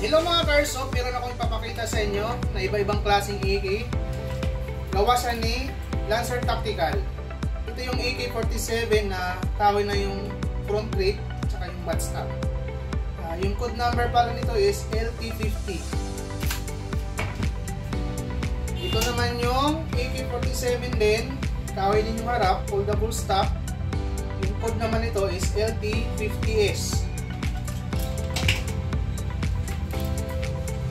Hello mga Carsoft, meron akong ipapakita sa inyo na iba-ibang klaseng AK. Gawa siya ni Lancer Tactical. Ito yung AK-47 na kahoy na yung front grip at saka yung buttstock. Yung code number pala nito is LT50. Ito naman yung AK-47 din, kahoy din yung harap, foldable stock. Yung code naman nito is LT50S.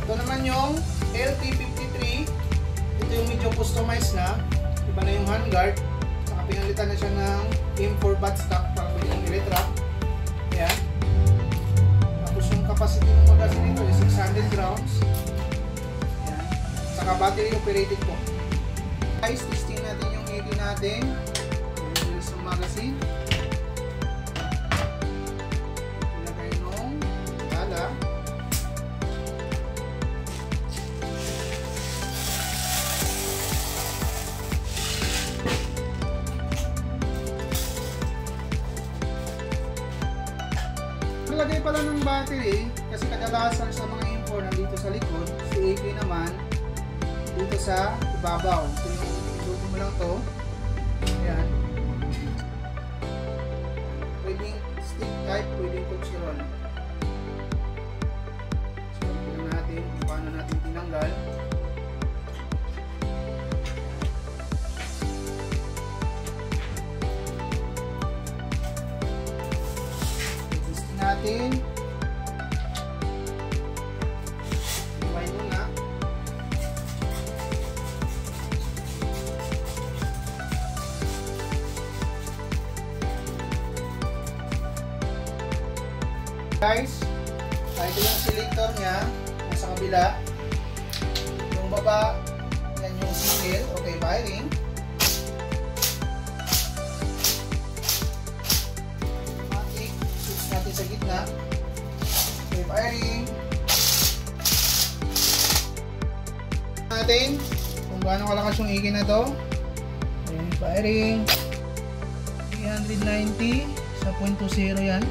Ito naman yung LT53. Ito yung medyo customized na. Iba na yung handguard. Saka pinalitan na siya ng M4 buttstock para pwede yung i-retract. Ayan. Tapos yung capacity ng magazine nito is 600 rounds. Ayan. Saka battery operated po. Guys, testing natin yung AK natin. Release ng magazine. Ilagay nung bala. Lagay pala ng battery kasi kadalasan sa mga import nandito sa likod, si AK naman dito sa ibabaw. So yung ituto mo lang to, ayan, pwedeng stick type, pwedeng touch roll. So tignan natin kung paano natin tinanggal. Natin iway muna. Guys, ito yung selector nya nasa kabila, yung baba yan yung single. Okay, firing. Natin sa gitna. Okay, firing. Natin kung gaano kalakas yung AK na to. Okay, firing. 390 sa .20 yan.